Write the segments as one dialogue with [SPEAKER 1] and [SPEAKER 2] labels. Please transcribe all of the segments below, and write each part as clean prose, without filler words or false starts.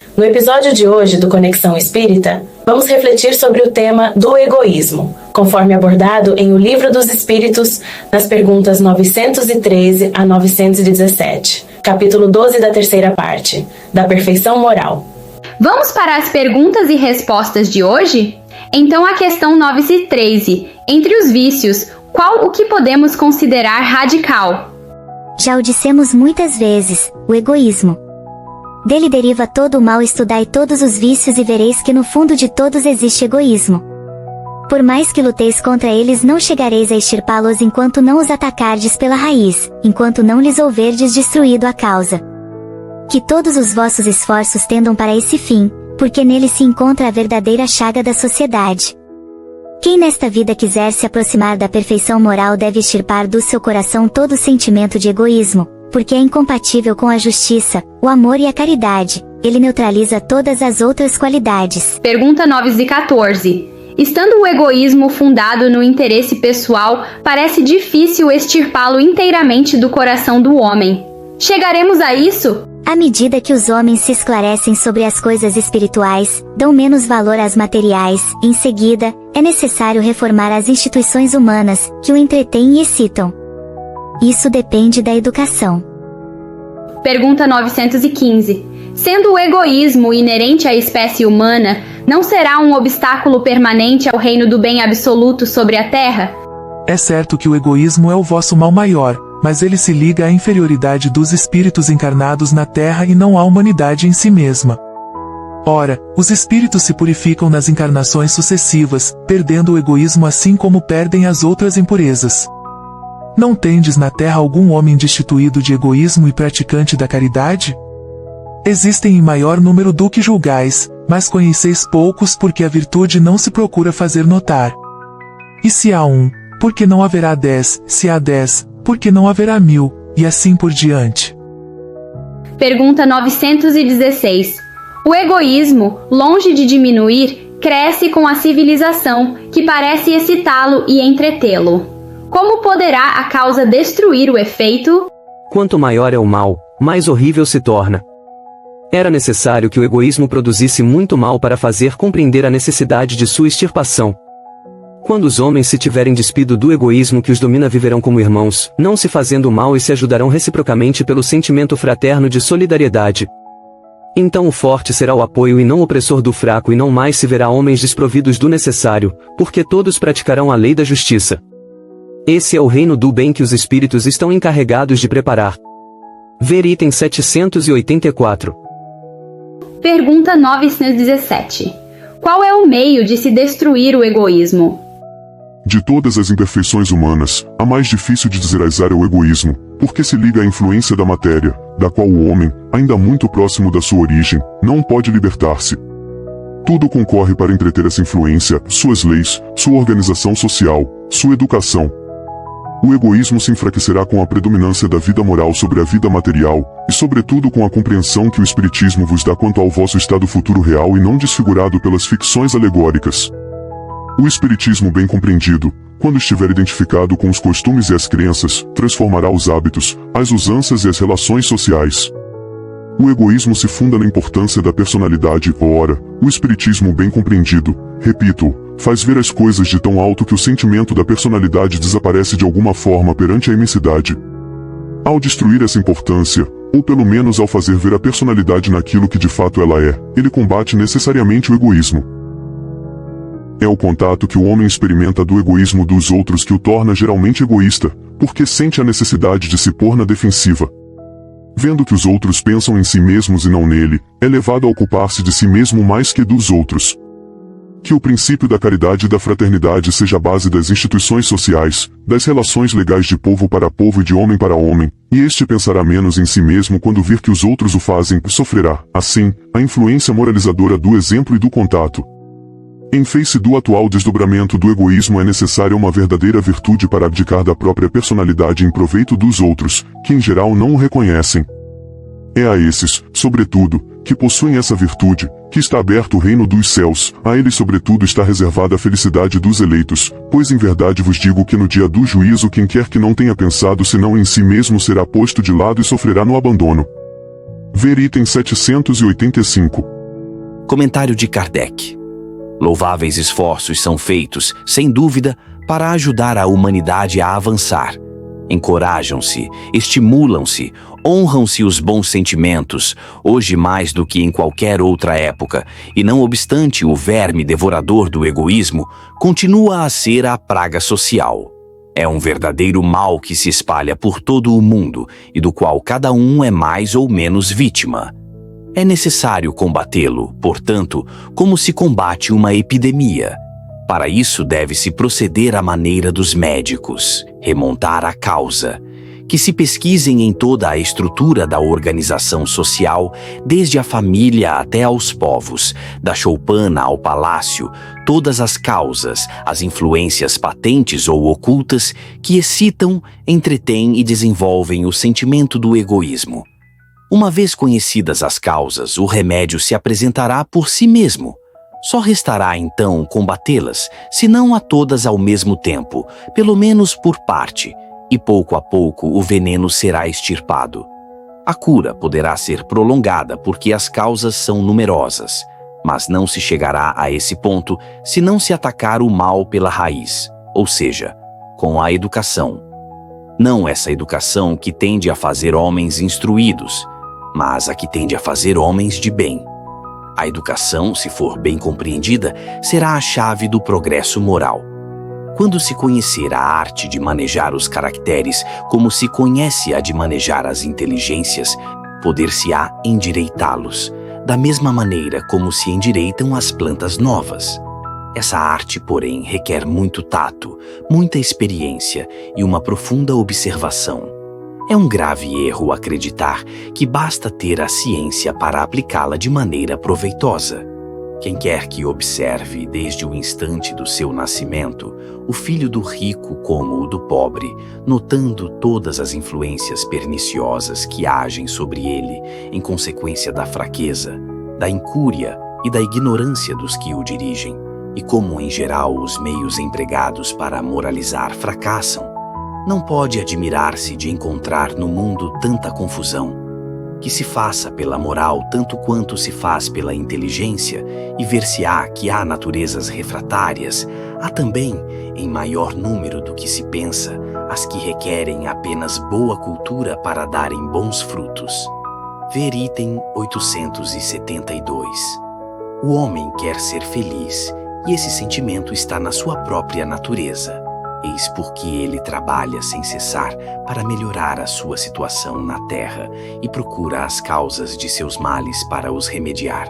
[SPEAKER 1] No episódio de hoje do Conexão Espírita, vamos refletir sobre o tema do egoísmo, conforme abordado em O Livro dos Espíritos, nas perguntas 913 a 917, capítulo 12 da terceira parte, da perfeição moral.
[SPEAKER 2] Vamos para as perguntas e respostas de hoje? Então a questão 913, entre os vícios, qual o que podemos considerar radical?
[SPEAKER 3] Já o dissemos muitas vezes, o egoísmo. Dele deriva todo o mal. Estudai todos os vícios e vereis que no fundo de todos existe egoísmo. Por mais que luteis contra eles, não chegareis a extirpá-los enquanto não os atacardes pela raiz, enquanto não lhes houverdes destruído a causa. Que todos os vossos esforços tendam para esse fim, porque nele se encontra a verdadeira chaga da sociedade. Quem nesta vida quiser se aproximar da perfeição moral deve extirpar do seu coração todo sentimento de egoísmo, porque é incompatível com a justiça, o amor e a caridade. Ele neutraliza todas as outras qualidades.
[SPEAKER 2] Pergunta 914. Estando o egoísmo fundado no interesse pessoal, parece difícil extirpá-lo inteiramente do coração do homem. Chegaremos a isso?
[SPEAKER 3] À medida que os homens se esclarecem sobre as coisas espirituais, dão menos valor às materiais. Em seguida, é necessário reformar as instituições humanas, que o entretêm e excitam. Isso depende da educação.
[SPEAKER 2] Pergunta 915. Sendo o egoísmo inerente à espécie humana, não será um obstáculo permanente ao reino do bem absoluto sobre a Terra?
[SPEAKER 4] É certo que o egoísmo é o vosso mal maior, mas ele se liga à inferioridade dos espíritos encarnados na Terra e não à humanidade em si mesma. Ora, os espíritos se purificam nas encarnações sucessivas, perdendo o egoísmo assim como perdem as outras impurezas. Não tendes na Terra algum homem destituído de egoísmo e praticante da caridade? Existem em maior número do que julgais, mas conheceis poucos porque a virtude não se procura fazer notar. E se há um, por que não haverá 10? Se há 10, por que não haverá 1000? E assim por diante.
[SPEAKER 2] Pergunta 916. O egoísmo, longe de diminuir, cresce com a civilização, que parece excitá-lo e entretê-lo. Como poderá a causa destruir o efeito?
[SPEAKER 5] Quanto maior é o mal, mais horrível se torna. Era necessário que o egoísmo produzisse muito mal para fazer compreender a necessidade de sua extirpação. Quando os homens se tiverem despido do egoísmo que os domina, viverão como irmãos, não se fazendo mal e se ajudarão reciprocamente pelo sentimento fraterno de solidariedade. Então o forte será o apoio e não o opressor do fraco, e não mais se verá homens desprovidos do necessário, porque todos praticarão a lei da justiça. Esse é o reino do bem que os espíritos estão encarregados de preparar. Ver item 784.
[SPEAKER 2] Pergunta 917. Qual é o meio de se destruir o egoísmo?
[SPEAKER 6] De todas as imperfeições humanas, a mais difícil de desraizar é o egoísmo, porque se liga à influência da matéria, da qual o homem, ainda muito próximo da sua origem, não pode libertar-se. Tudo concorre para entreter essa influência, suas leis, sua organização social, sua educação. O egoísmo se enfraquecerá com a predominância da vida moral sobre a vida material, e sobretudo com a compreensão que o Espiritismo vos dá quanto ao vosso estado futuro real e não desfigurado pelas ficções alegóricas. O Espiritismo bem compreendido, quando estiver identificado com os costumes e as crenças, transformará os hábitos, as usanças e as relações sociais. O egoísmo se funda na importância da personalidade. Ora, o Espiritismo bem compreendido, repito, faz ver as coisas de tão alto que o sentimento da personalidade desaparece de alguma forma perante a imensidade. Ao destruir essa importância, ou pelo menos ao fazer ver a personalidade naquilo que de fato ela é, ele combate necessariamente o egoísmo. É o contato que o homem experimenta do egoísmo dos outros que o torna geralmente egoísta, porque sente a necessidade de se pôr na defensiva. Vendo que os outros pensam em si mesmos e não nele, é levado a ocupar-se de si mesmo mais que dos outros. Que o princípio da caridade e da fraternidade seja a base das instituições sociais, das relações legais de povo para povo e de homem para homem, e este pensará menos em si mesmo quando vir que os outros o fazem, sofrerá, assim, a influência moralizadora do exemplo e do contato. Em face do atual desdobramento do egoísmo, é necessária uma verdadeira virtude para abdicar da própria personalidade em proveito dos outros, que em geral não o reconhecem. É a esses, sobretudo, que possuem essa virtude, que está aberto o reino dos céus, a eles sobretudo está reservada a felicidade dos eleitos, pois em verdade vos digo que no dia do juízo quem quer que não tenha pensado senão em si mesmo será posto de lado e sofrerá no abandono. Ver item 785.
[SPEAKER 7] Comentário de Kardec. Louváveis esforços são feitos, sem dúvida, para ajudar a humanidade a avançar. Encorajam-se, estimulam-se, honram-se os bons sentimentos, hoje mais do que em qualquer outra época, e não obstante o verme devorador do egoísmo, continua a ser a praga social. É um verdadeiro mal que se espalha por todo o mundo e do qual cada um é mais ou menos vítima. É necessário combatê-lo, portanto, como se combate uma epidemia. Para isso deve-se proceder à maneira dos médicos, remontar a causa, que se pesquisem em toda a estrutura da organização social, desde a família até aos povos, da choupana ao palácio, todas as causas, as influências patentes ou ocultas que excitam, entretêm e desenvolvem o sentimento do egoísmo. Uma vez conhecidas as causas, o remédio se apresentará por si mesmo. Só restará então combatê-las, se não a todas ao mesmo tempo, pelo menos por parte, e pouco a pouco o veneno será extirpado. A cura poderá ser prolongada porque as causas são numerosas, mas não se chegará a esse ponto se não se atacar o mal pela raiz, ou seja, com a educação. Não essa educação que tende a fazer homens instruídos, mas a que tende a fazer homens de bem. A educação, se for bem compreendida, será a chave do progresso moral. Quando se conhecer a arte de manejar os caracteres, como se conhece a de manejar as inteligências, poder-se-á endireitá-los, da mesma maneira como se endireitam as plantas novas. Essa arte, porém, requer muito tato, muita experiência e uma profunda observação. É um grave erro acreditar que basta ter a ciência para aplicá-la de maneira proveitosa. Quem quer que observe, desde o instante do seu nascimento, o filho do rico como o do pobre, notando todas as influências perniciosas que agem sobre ele em consequência da fraqueza, da incúria e da ignorância dos que o dirigem, e como, em geral, os meios empregados para moralizar fracassam, não pode admirar-se de encontrar no mundo tanta confusão, que se faça pela moral tanto quanto se faz pela inteligência, e ver-se-á que há naturezas refratárias, há também, em maior número do que se pensa, as que requerem apenas boa cultura para darem bons frutos. Ver item 872. O homem quer ser feliz, e esse sentimento está na sua própria natureza. Eis porque ele trabalha sem cessar para melhorar a sua situação na terra e procura as causas de seus males para os remediar.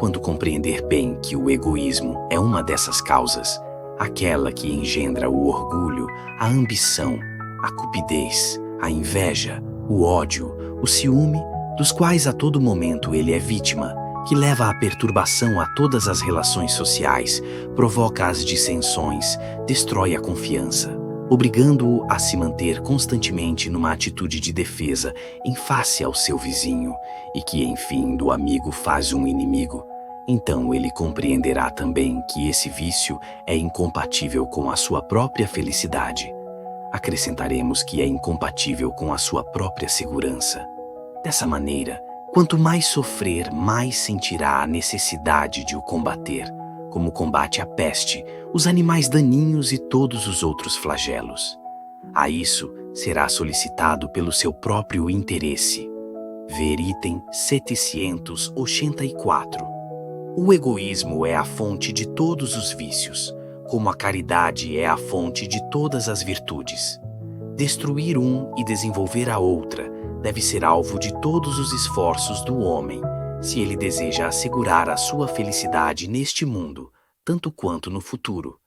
[SPEAKER 7] Quando compreender bem que o egoísmo é uma dessas causas, aquela que engendra o orgulho, a ambição, a cupidez, a inveja, o ódio, o ciúme, dos quais a todo momento ele é vítima, que leva à perturbação a todas as relações sociais, provoca as dissensões, destrói a confiança, obrigando-o a se manter constantemente numa atitude de defesa em face ao seu vizinho, e que, enfim, do amigo faz um inimigo. Então ele compreenderá também que esse vício é incompatível com a sua própria felicidade. Acrescentaremos que é incompatível com a sua própria segurança. Dessa maneira, quanto mais sofrer, mais sentirá a necessidade de o combater, como combate a peste, os animais daninhos e todos os outros flagelos. A isso será solicitado pelo seu próprio interesse. Ver item 784. O egoísmo é a fonte de todos os vícios, como a caridade é a fonte de todas as virtudes. Destruir um e desenvolver a outra deve ser alvo de todos os esforços do homem, se ele deseja assegurar a sua felicidade neste mundo, tanto quanto no futuro.